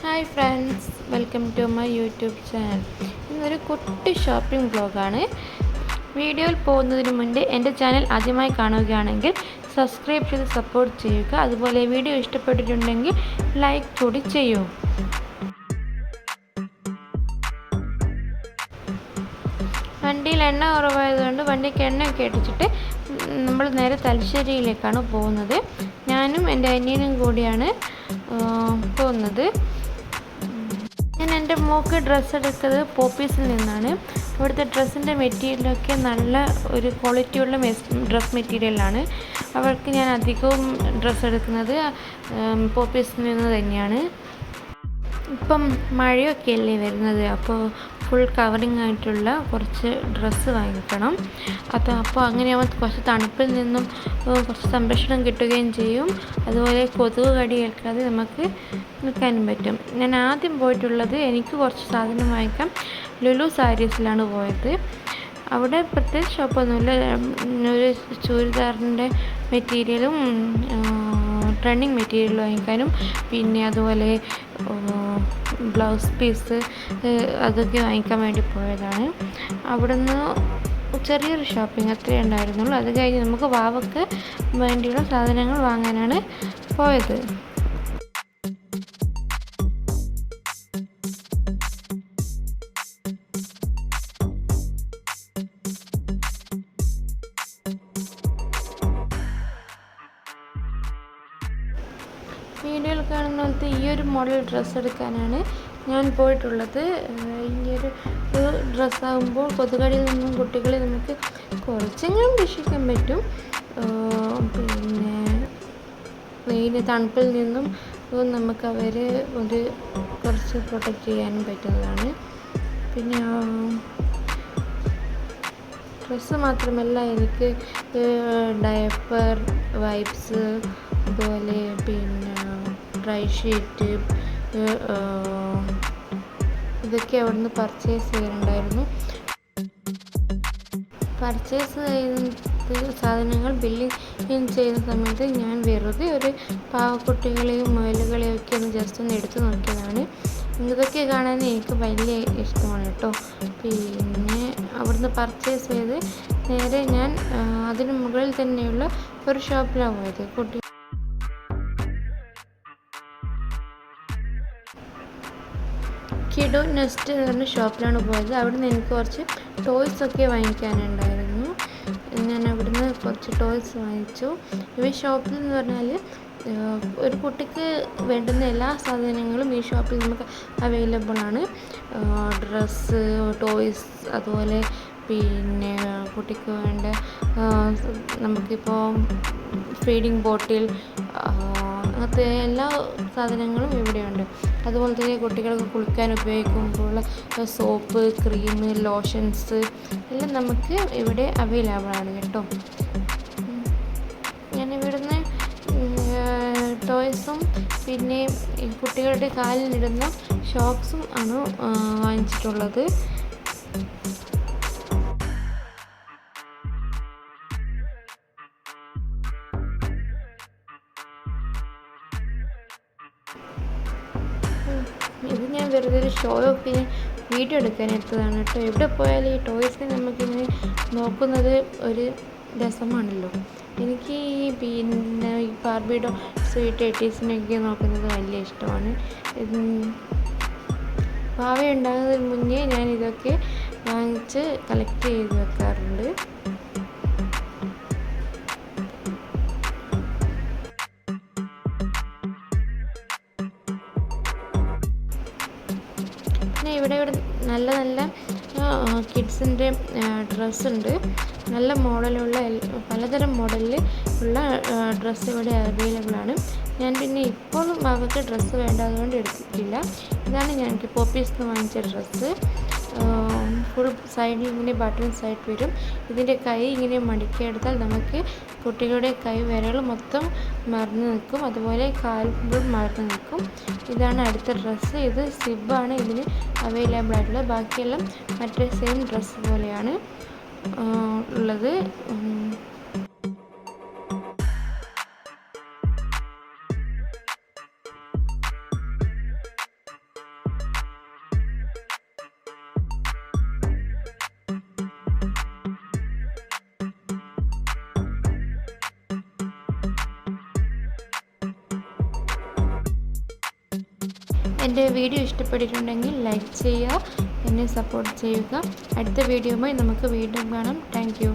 Hi friends, welcome to my YouTube channel. ഇന്നൊരു കുട്ടി shopping വ്ലോഗാണ്. വീഡിയോയിൽ പോകുന്നതിന് മുൻപ് എൻ്റെ ചാനൽ ആദ്യമായി കാണുകയാണെങ്കിൽ സബ്സ്ക്രൈബ് ചെയ്ത് സപ്പോർട്ട് ചെയ്യുക. അതുപോലെ വീഡിയോ ഇഷ്ടപ്പെട്ടിട്ടുണ്ടെങ്കിൽ ലൈക്ക് കൂടി ചെയ്യൂ. വണ്ടിയിൽ എണ്ണ കുറവായതുകൊണ്ട് വണ്ടിക്ക് എണ്ണയൊക്കെ അടിച്ചിട്ട് നമ്മൾ നേരെ തലശ്ശേരിയിലേക്കാണ് പോകുന്നത്. ഞാനും എൻ്റെ അനിയനും കൂടിയാണ് പോകുന്നത്. ഞാൻ എൻ്റെ മോൾക്ക് ഡ്രസ്സ് എടുത്തത് പോപ്പീസിൽ നിന്നാണ്. അവിടുത്തെ ഡ്രസ്സിൻ്റെ മെറ്റീരിയലൊക്കെ നല്ല ഒരു ക്വാളിറ്റിയുള്ള ഡ്രസ് മെറ്റീരിയലാണ്. അവൾക്ക് ഞാൻ അധികവും ഡ്രസ്സ് എടുക്കുന്നത് പോപ്പീസിൽ നിന്ന് തന്നെയാണ്. ഇപ്പം മഴയൊക്കെ അല്ലേ വരുന്നത്, അപ്പോൾ ഫുൾ കവറിങ് ആയിട്ടുള്ള കുറച്ച് ഡ്രസ്സ് വാങ്ങിക്കണം. അപ്പോൾ അങ്ങനെയാകുമ്പോൾ കുറച്ച് തണുപ്പിൽ നിന്നും കുറച്ച് സംരക്ഷണം കിട്ടുകയും ചെയ്യും. അതുപോലെ കൊതുക് കടി ഏൽക്കാതെ നമുക്ക് നിൽക്കാനും പറ്റും. ഞാൻ ആദ്യം പോയിട്ടുള്ളത് എനിക്ക് കുറച്ച് സാധനം വാങ്ങിക്കാം ലുലു സാരീസിലാണ് പോയത്. അവിടെ പ്രത്യേകിച്ച് ഷോപ്പൊന്നുമില്ല. ഒരു ചുരിദാറിൻ്റെ മെറ്റീരിയലും ട്രെൻഡിങ് മെറ്റീരിയൽ വാങ്ങിക്കാനും പിന്നെ അതുപോലെ ബ്ലൗസ് പീസ് അതൊക്കെ വാങ്ങിക്കാൻ വേണ്ടി പോയതാണ്. അവിടുന്ന് ചെറിയൊരു ഷോപ്പിംഗ് അത്രയേ ഉണ്ടായിരുന്നുള്ളൂ. അത് കഴിഞ്ഞ് നമുക്ക് വാവയ്ക്ക് വേണ്ടിയുള്ള സാധനങ്ങൾ വാങ്ങാനാണ് പോയത്. വീഡിയോയിൽ കാണുന്ന പോലത്തെ ഈ ഒരു മോഡൽ ഡ്രസ്സ് എടുക്കാനാണ് ഞാൻ പോയിട്ടുള്ളത്. ഈ ഒരു ഡ്രസ്സാകുമ്പോൾ കൊതുകടിയിൽ നിന്നും കുട്ടികളെ നമുക്ക് കുറച്ചെങ്കിലും രക്ഷിക്കാൻ പറ്റും. പിന്നെ വെയിൽ തണുപ്പിൽ നിന്നും നമുക്ക് അവരെ കുറച്ച് പ്രൊട്ടക്റ്റ് ചെയ്യാനും പറ്റുന്നതാണ്. പിന്നെ ഡ്രസ്സ് മാത്രമല്ല, എനിക്ക് ഡയപ്പർ, വൈപ്സ്, അതുപോലെ പിന്നെ ഡ്രൈ ഷീറ്റ് ഇതൊക്കെ അവിടുന്ന് പർച്ചേസ് ചെയ്യാനുണ്ടായിരുന്നു. പർച്ചേസ് ചെയ്യുന്ന സാധനങ്ങൾ ബില്ലിങ് ചെയ്യുന്ന സമയത്ത് ഞാൻ വെറുതെ ഒരു പാവക്കുട്ടികളെയും മുയലുകളെയും ഒക്കെ ജസ്റ്റ് ഒന്ന് എടുത്തു നോക്കിയതാണ്. ഇതൊക്കെ കാണാൻ എനിക്ക് വലിയ ഇഷ്ടമാണ് കേട്ടോ. പിന്നെ അവിടുന്ന് പർച്ചേസ് ചെയ്ത് നേരെ ഞാൻ അതിന് മുകളിൽ തന്നെയുള്ള ഒരു ഷോപ്പിലാണ് പോയത്. കിഡോ നെസ്റ്റ് എന്ന് പറഞ്ഞ ഷോപ്പിലാണ് പോയത്. അവിടുന്ന് എനിക്ക് കുറച്ച് ടോയ്സൊക്കെ വാങ്ങിക്കാനുണ്ടായിരുന്നു. ഞാൻ അവിടുന്ന് കുറച്ച് ടോയ്സ് വാങ്ങിച്ചു. ഈ ഷോപ്പിൽ എന്ന് പറഞ്ഞാൽ ഒരു കുട്ടിക്ക് വേണ്ടുന്ന എല്ലാ സാധനങ്ങളും ഈ ഷോപ്പിൽ നമുക്ക് അവൈലബിൾ ആണ്. ഡ്രസ്സ്, ടോയ്സ്, അതുപോലെ പിന്നെ കുട്ടിക്ക് വേണ്ട നമുക്കിപ്പോൾ ഫീഡിങ് ബോട്ടിൽ അങ്ങനത്തെ എല്ലാ സാധനങ്ങളും ഇവിടെയുണ്ട്. അതുപോലെ തന്നെ കുട്ടികൾക്ക് കുളിക്കാൻ ഉപയോഗിക്കുമ്പോഴുള്ള സോപ്പ്, ക്രീം, ലോഷൻസ് എല്ലാം നമുക്ക് ഇവിടെ അവൈലബിൾ ആണ് കേട്ടോ. ഞാനിവിടുന്ന് ടോയ്സും പിന്നെ കുട്ടികളുടെ കാലിലിടുന്ന ഷോക്സും ആണ് വാങ്ങിച്ചിട്ടുള്ളത്. ഇത് ഞാൻ വെറുതെ ഒരു ഷോയൊക്കെ വീഡിയോ എടുക്കാൻ എടുത്തതാണ് കേട്ടോ. എവിടെ പോയാലും ഈ ടോയ്സിനെ നമുക്കിങ്ങനെ നോക്കുന്നത് ഒരു രസമാണല്ലോ. എനിക്ക് പിന്നെ ഈ ബാർബിഡോ സ്വീറ്റ് എയ്റ്റീസിനൊക്കെ നോക്കുന്നത് വലിയ ഇഷ്ടമാണ്. ഭാവി ഉണ്ടാകുന്നതിന് മുന്നേ ഞാൻ ഇതൊക്കെ വാങ്ങിച്ച് കളക്ട് ചെയ്ത് വെക്കാറുണ്ട്. പിന്നെ ഇവിടെ നല്ല നല്ല കിഡ്സിൻ്റെ ഡ്രസ്സുണ്ട്. നല്ല മോഡലുള്ള പലതരം മോഡലിൽ ഉള്ള ഡ്രസ്സ് ഇവിടെ അവൈലബിൾ ആണ്. ഞാൻ പിന്നെ ഇപ്പോൾ അവർക്ക് ഡ്രസ്സ് വേണ്ട അതുകൊണ്ട് എടുത്തിട്ടില്ല. ഇതാണ് ഞാൻ പോപ്പീസിൽ നിന്ന് വാങ്ങിച്ച ഡ്രസ്സ്. ഫുൾ സൈഡിൽ ഇങ്ങനെ ബട്ടൺസ് ആയിട്ട് വരും. ഇതിൻ്റെ കൈ ഇങ്ങനെ മടക്കിയെടുത്താൽ നമുക്ക് കുട്ടികളുടെ കൈ വിരൽ മൊത്തം മറന്ന് നിൽക്കും, അതുപോലെ കാലുകൾ മറന്ന് നിൽക്കും. ഇതാണ് അടുത്ത ഡ്രസ്സ്. ഇത് സിബാണ് ഇതിന് അവൈലബിൾ ആയിട്ടുള്ളത്. ബാക്കിയെല്ലാം മറ്റേ സെയിം ഡ്രസ്സ് പോലെയാണ് ഉള്ളത്. എൻ്റെ വീഡിയോ ഇഷ്ടപ്പെട്ടിട്ടുണ്ടെങ്കിൽ ലൈക്ക് ചെയ്യുക, എന്നെ സപ്പോർട്ട് ചെയ്യുക. അടുത്ത വീഡിയോയുമായി നമുക്ക് വീണ്ടും കാണാം. Thank you.